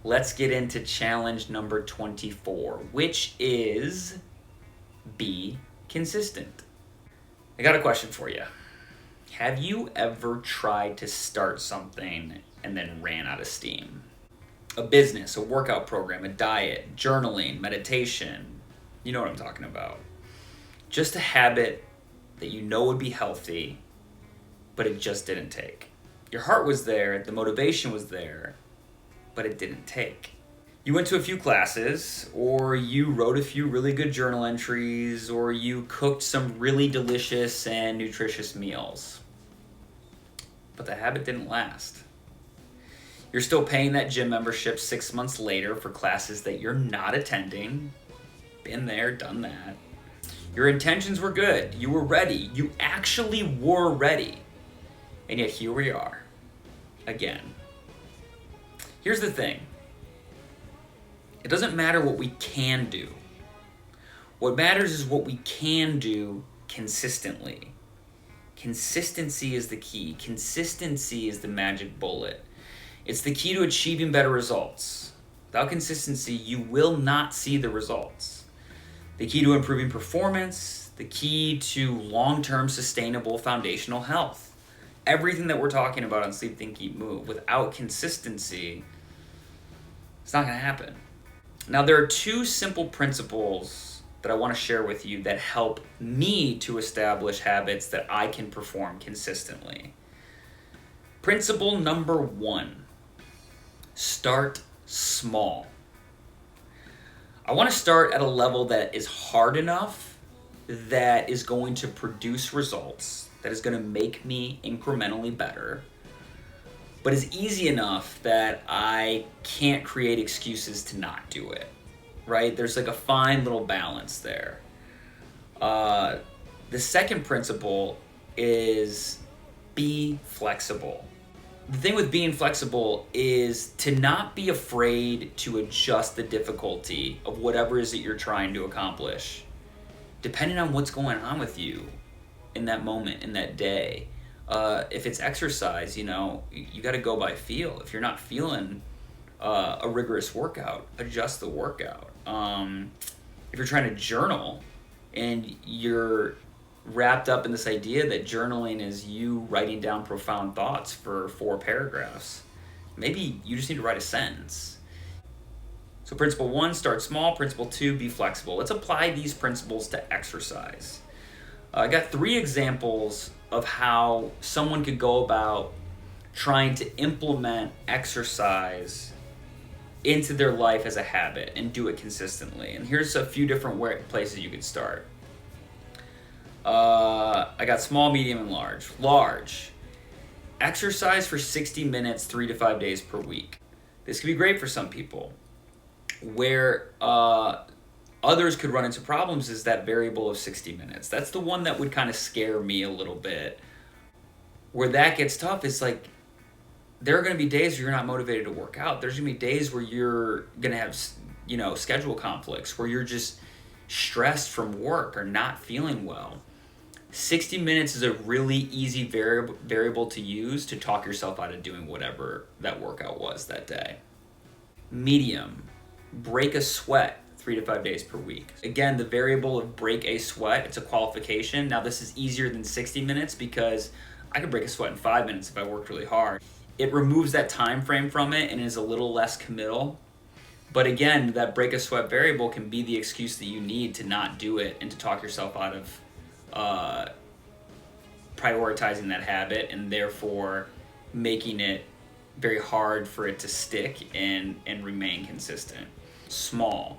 let's get into challenge number 24, which is be consistent. I got a question for you. Have you ever tried to start something and then ran out of steam? A business, a workout program, a diet, journaling, meditation. You know what I'm talking about. Just a habit that you know would be healthy, but it just didn't take. Your heart was there, the motivation was there, but it didn't take. You went to a few classes, or you wrote a few really good journal entries, or you cooked some really delicious and nutritious meals. But the habit didn't last. You're still paying that gym membership 6 months later for classes that you're not attending. Been there, done that. Your intentions were good. You were ready. You actually were ready. And yet here we are, again. Here's the thing. It doesn't matter what we can do. What matters is what we can do consistently. Consistency is the key. Consistency is the magic bullet. It's the key to achieving better results. Without consistency, you will not see the results. The key to improving performance, the key to long-term sustainable foundational health. Everything that we're talking about on Sleep, Think, Eat, Move, without consistency, it's not going to happen. Now, there are two simple principles that I want to share with you that help me to establish habits that I can perform consistently. Principle number 1, start small. I want to start at a level that is hard enough, that is going to produce results, that is going to make me incrementally better, but is easy enough that I can't create excuses to not do it, right? There's like a fine little balance there. The second principle is be flexible. The thing with being flexible is to not be afraid to adjust the difficulty of whatever it is that you're trying to accomplish, depending on what's going on with you in that moment, in that day. If it's exercise, you got to go by feel. If you're not feeling a rigorous workout, adjust the workout. If you're trying to journal and you're wrapped up in this idea that journaling is you writing down profound thoughts for 4 paragraphs, maybe you just need to write a sentence. So principle 1, start small. Principle 2, be flexible. Let's apply these principles to exercise. I got 3 examples of how someone could go about trying to implement exercise into their life as a habit and do it consistently. And here's a few different places you could start. I got small, medium, and large. Large. Exercise for 60 minutes, 3 to 5 days per week. This could be great for some people. Where others could run into problems is that variable of 60 minutes. That's the one that would kind of scare me a little bit. Where that gets tough is like, there are going to be days where you're not motivated to work out. There's going to be days where you're going to have, schedule conflicts, where you're just stressed from work or not feeling well. 60 minutes is a really easy variable to use to talk yourself out of doing whatever that workout was that day. Medium, break a sweat 3 to 5 days per week. Again, the variable of break a sweat, it's a qualification. Now this is easier than 60 minutes because I could break a sweat in 5 minutes if I worked really hard. It removes that time frame from it and is a little less committal. But again, that break a sweat variable can be the excuse that you need to not do it and to talk yourself out of prioritizing that habit, and therefore making it very hard for it to stick and remain consistent. Small.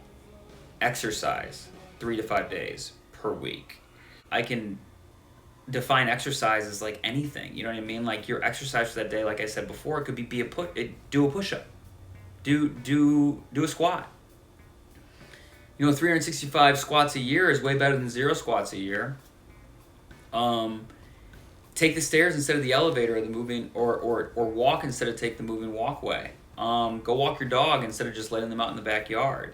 Exercise 3 to 5 days per week. I can define exercise as like anything, you know what I mean? Like your exercise for that day, like I said before, it could be do a push-up, do a squat. 365 squats a year is way better than 0 squats a year. Take the stairs instead of the elevator, or the moving, or walk instead of take the moving walkway. Go walk your dog instead of just letting them out in the backyard.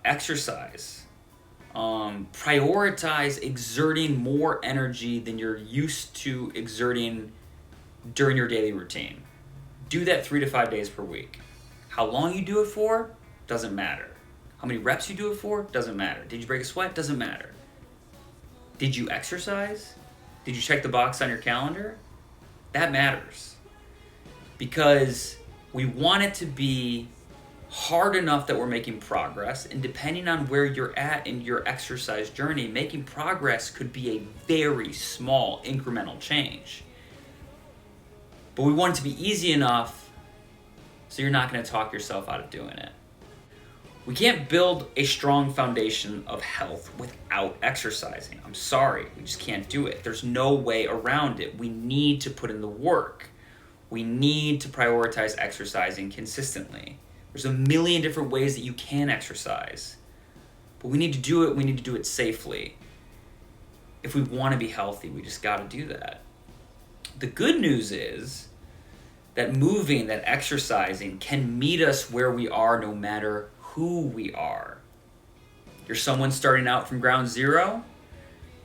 Exercise. Prioritize exerting more energy than you're used to exerting during your daily routine. Do that 3 to 5 days per week. How long you do it for doesn't matter. How many reps you do it for doesn't matter. Did you break a sweat? Doesn't matter. Did you exercise? Did you check the box on your calendar? That matters. Because we want it to be hard enough that we're making progress, and depending on where you're at in your exercise journey, making progress could be a very small incremental change. But we want it to be easy enough so you're not going to talk yourself out of doing it. We can't build a strong foundation of health without exercising. I'm sorry, we just can't do it. There's no way around it. We need to put in the work. We need to prioritize exercising consistently. There's a million different ways that you can exercise, but we need to do it. We need to do it safely. If we want to be healthy, we just got to do that. The good news is that moving, that exercising can meet us where we are no matter who we are. You're someone starting out from ground zero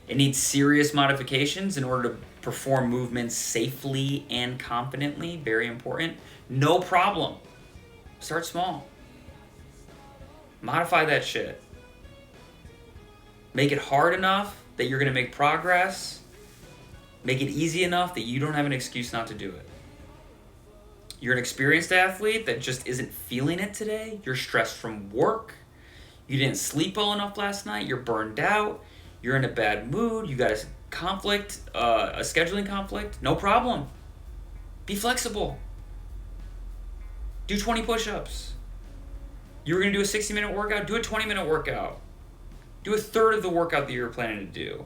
and needs serious modifications in order to perform movements safely and confidently, very important. No problem. Start small. Modify that shit. Make it hard enough that you're going to make progress. Make it easy enough that you don't have an excuse not to do it. You're an experienced athlete that just isn't feeling it today. You're stressed from work. You didn't sleep well enough last night. You're burned out. You're in a bad mood. You got a conflict, a scheduling conflict. No problem. Be flexible. Do 20 push-ups. You were going to do a 60-minute workout? Do a 20-minute workout. Do a third of the workout that you were planning to do.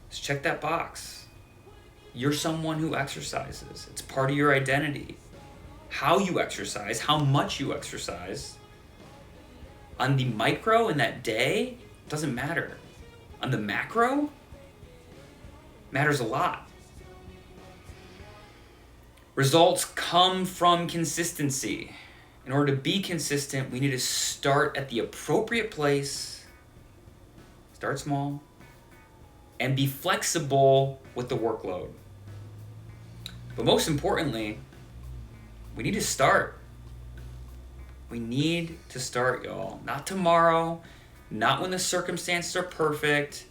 Just check that box. You're someone who exercises. It's part of your identity. How you exercise, how much you exercise, on the micro in that day, doesn't matter. On the macro, matters a lot. Results come from consistency. In order to be consistent, we need to start at the appropriate place, start small, and be flexible with the workload. But most importantly, we need to start. We need to start, y'all. Not tomorrow, not when the circumstances are perfect,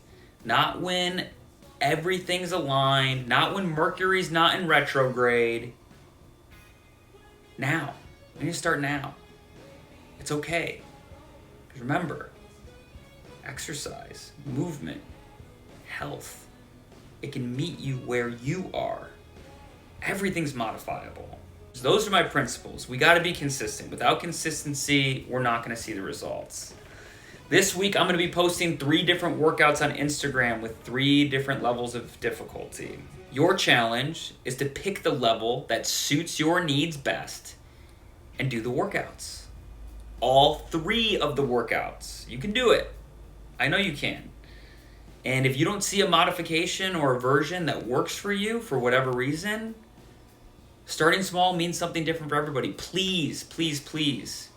not when everything's aligned, not when Mercury's not in retrograde. Now. We need to start now. It's okay. Because remember, exercise, movement, health, it can meet you where you are. Everything's modifiable. So those are my principles. We got to be consistent. Without consistency, we're not going to see the results. This week, I'm going to be posting 3 different workouts on Instagram with 3 different levels of difficulty. Your challenge is to pick the level that suits your needs best and do the workouts. All 3 of the workouts. You can do it. I know you can. And if you don't see a modification or a version that works for you for whatever reason, starting small means something different for everybody. Please, please, please.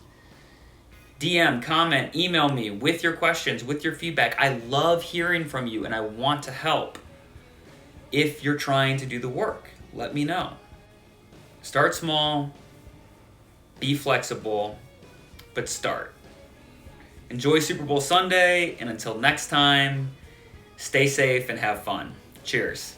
DM, comment, email me with your questions, with your feedback. I love hearing from you and I want to help. If you're trying to do the work, let me know. Start small, be flexible, but start. Enjoy Super Bowl Sunday, and until next time, stay safe and have fun. Cheers.